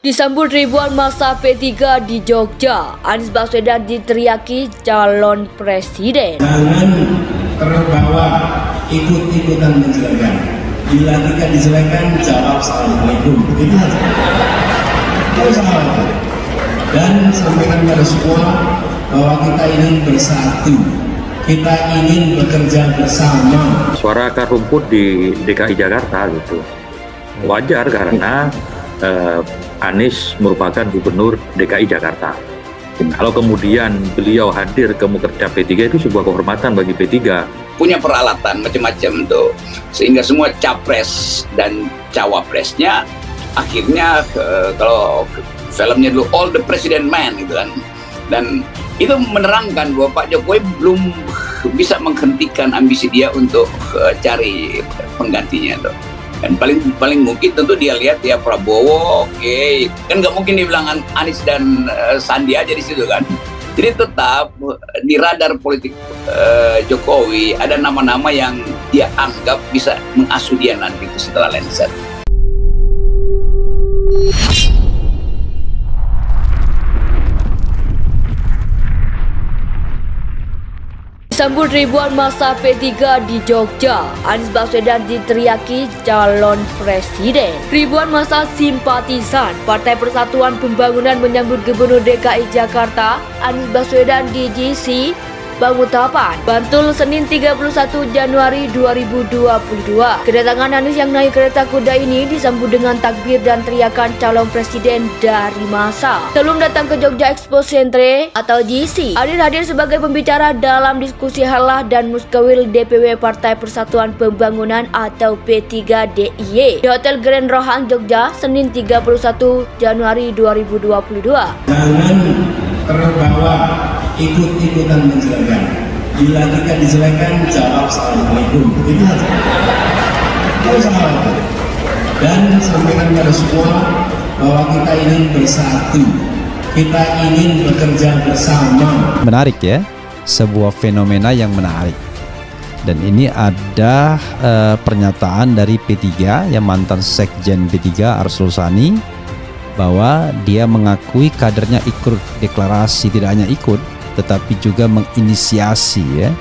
Disambut ribuan massa P3 di Jogja, Anies Baswedan diteriaki calon presiden. Jangan terbawa ikut-ikutan menjelekan. Bila kita dijelekan, jawab assalamualaikum. Begitu saja. Itu salah. Dan sampaikan kepada semua bahwa kita ingin bersatu. Kita ingin bekerja bersama. Suara akar rumput di DKI Jakarta gitu wajar karena Anies merupakan gubernur DKI Jakarta. Kalau kemudian beliau hadir ke Mukerda P3 itu sebuah kehormatan bagi P3. Punya peralatan macam-macam tuh, sehingga semua capres dan cawapresnya akhirnya kalau filmnya dulu All the President Man gitu kan, dan itu menerangkan bahwa Pak Jokowi belum bisa menghentikan ambisi dia untuk cari penggantinya tuh. Dan paling mungkin tentu dia lihat ya Prabowo, oke. Kan nggak mungkin dibilang Anies dan Sandi aja di situ kan. Jadi tetap di radar politik Jokowi ada nama-nama yang dia anggap bisa mengasuh dia nanti itu setelah lengser. Disambut ribuan massa P3 di Jogja, Anies Baswedan diteriaki calon presiden. Ribuan massa simpatisan Partai Persatuan Pembangunan menyambut Gubernur DKI Jakarta Anies Baswedan di GC Bangutapan, Bantul, Senin 31 Januari 2022. Kedatangan Anies yang naik kereta kuda ini disambut dengan takbir dan teriakan calon presiden dari massa. Sebelum datang ke Jogja Expo Centre atau GC, Anies hadir sebagai pembicara dalam diskusi halah dan muskawil DPW Partai Persatuan Pembangunan atau P3DIY di Hotel Grand Rohan Jogja, Senin 31 Januari 2022. Jangan terbawa ikut-ikutan menjelekan. Bila kita dijelekan, jawab assalamualaikum. Begitu saja. Itu salah. Dan sampaikan kepada semua bahwa kita ingin bersatu. Kita ingin bekerja bersama. Menarik ya, sebuah fenomena yang menarik. Dan ini ada pernyataan dari P3 yang mantan sekjen P3 Arsul Sani, bahwa dia mengakui kadernya ikut deklarasi, tidak hanya ikut tetapi juga menginisiasi ya.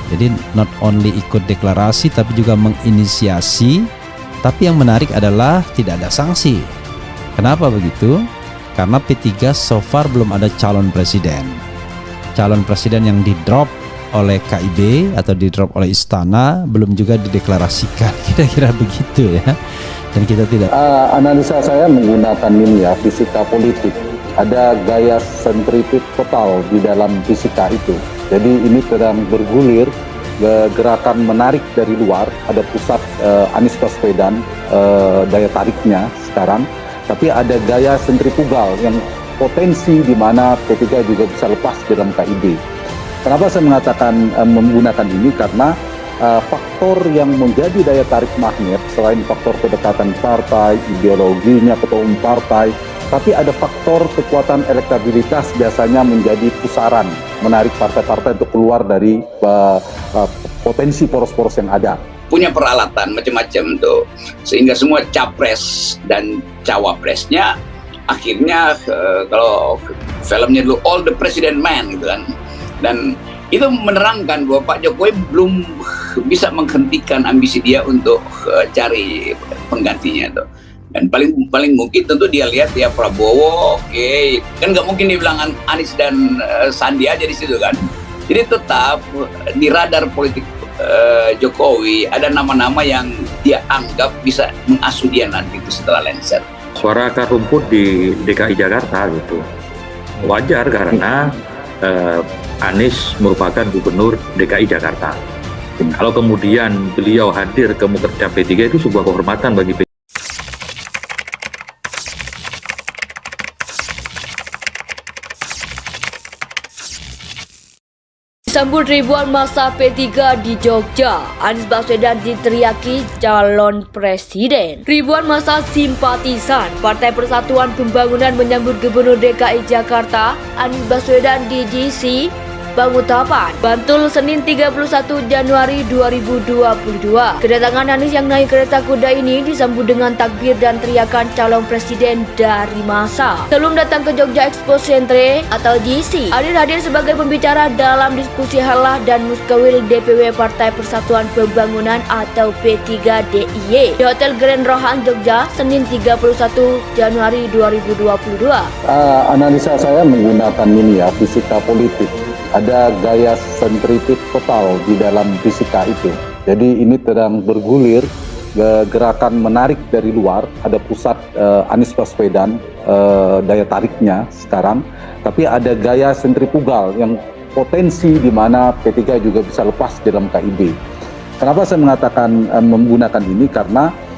Jadi not only ikut deklarasi tapi juga menginisiasi. Tapi yang menarik adalah tidak ada sanksi. Kenapa begitu? Karena P3 so far belum ada calon presiden. Calon presiden yang di-drop oleh KIB atau di-drop oleh Istana belum juga dideklarasikan. Kira-kira begitu ya. Dan kita tidak analisa saya menggunakan ini ya, fisika politik. Ada gaya sentrifug total di dalam fisika itu. Jadi ini sedang bergulir gerakan menarik dari luar. Ada pusat Anies Baswedan, daya tariknya sekarang. Tapi ada gaya sentrifugal yang potensi di mana P3 juga bisa lepas dalam KIB. Kenapa saya mengatakan menggunakan ini? Karena faktor yang menjadi daya tarik magnet selain faktor kedekatan partai, ideologinya ketua umum partai, tapi ada faktor kekuatan elektabilitas biasanya menjadi pusaran menarik partai-partai untuk keluar dari potensi poros-poros yang ada. Punya peralatan macam-macam tuh, sehingga semua capres dan cawapresnya akhirnya kalau filmnya dulu All the President Man gitu kan, dan itu menerangkan bahwa Pak Jokowi belum bisa menghentikan ambisi dia untuk cari penggantinya tuh. Dan paling mungkin tentu dia lihat ya Prabowo, oke. Kan nggak mungkin dibilang Anies dan Sandi aja di situ kan. Jadi tetap di radar politik Jokowi ada nama-nama yang dia anggap bisa mengasuh dia nanti itu setelah lengser. Suara akar rumput di DKI Jakarta gitu wajar karena Anies merupakan gubernur DKI Jakarta. Kalau kemudian beliau hadir ke Mukerda P3 itu sebuah kehormatan bagi P3. Disambut ribuan massa P3 di Jogja, Anies Baswedan diteriaki calon presiden. Ribuan massa simpatisan Partai Persatuan Pembangunan menyambut Gubernur DKI Jakarta Anies Baswedan di GC Bangutapan, Bantul, Senin 31 Januari 2022. Kedatangan Anies yang naik kereta kuda ini disambut dengan takbir dan teriakan calon presiden dari massa. Sebelum datang ke Jogja Expo Centre atau GC, Anies hadir sebagai pembicara dalam diskusi halah dan muskawil DPW Partai Persatuan Pembangunan atau P3 DIY di Hotel Grand Rohan Jogja, Senin 31 Januari 2022. Analisa saya menggunakan ini ya, fisika politik. Ada gaya sentritif total di dalam fisika itu. Jadi ini sedang bergulir gerakan menarik dari luar. Ada pusat Anies Baswedan, daya tariknya sekarang. Tapi ada gaya sentrifugal yang potensi di mana P3 juga bisa lepas dalam KIB. Kenapa saya mengatakan menggunakan ini? Karena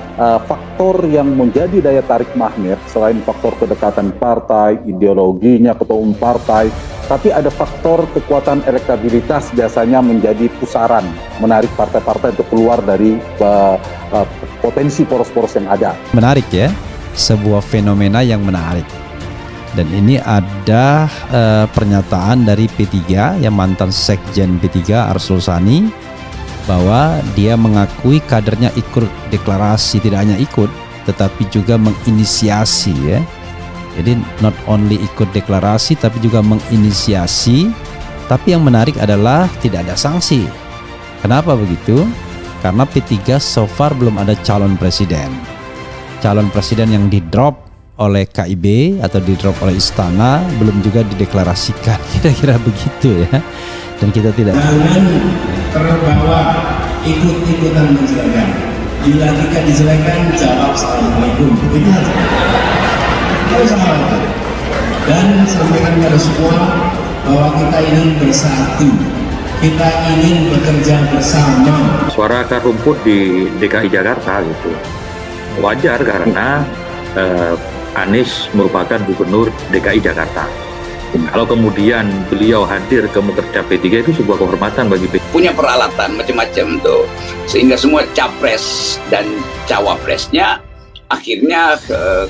faktor yang menjadi daya tarik magnet selain faktor kedekatan partai, ideologinya, ketua umum partai, tapi ada faktor kekuatan elektabilitas biasanya menjadi pusaran menarik partai-partai untuk keluar dari potensi poros-poros yang ada. Menarik ya, sebuah fenomena yang menarik. Dan ini ada pernyataan dari P3 yang mantan sekjen P3 Arsul Sani, bahwa dia mengakui kadernya ikut deklarasi, tidak hanya ikut tetapi juga menginisiasi ya. Jadi not only ikut deklarasi tapi juga menginisiasi. Tapi yang menarik adalah tidak ada sanksi. Kenapa begitu? Karena P3 so far belum ada calon presiden. Calon presiden yang di-drop oleh KIB atau di-drop oleh Istana belum juga dideklarasikan. Kira-kira begitu ya. Dan kita tidak jangan terbawa ikut-ikutan menjelekan. Bila kita dijelekan, jawab assalamualaikum. Itu aja. Kalau salah itu. Dan sampaikan kepada semua bahwa kita ingin bersatu. Kita ingin bekerja bersama. Suara akar rumput di DKI Jakarta gitu. Wajar karena Anies merupakan gubernur DKI Jakarta. Kalau kemudian beliau hadir ke Mukerda P3 itu sebuah kehormatan bagi P3. Punya peralatan macam-macam tuh, sehingga semua capres dan cawapresnya akhirnya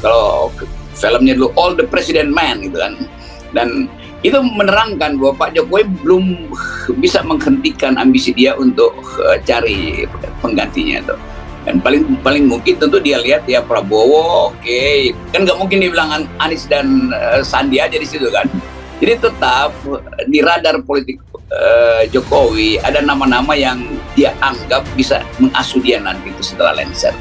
kalau filmnya dulu All the President Man gitu kan, dan itu menerangkan bahwa Pak Jokowi belum bisa menghentikan ambisi dia untuk cari penggantinya tuh. Dan paling mungkin tentu dia lihat ya Prabowo, oke. Kan nggak mungkin dibilang Anies dan Sandi aja di situ kan. Jadi tetap di radar politik Jokowi ada nama-nama yang dia anggap bisa mengasuh dia nanti itu setelah lengser.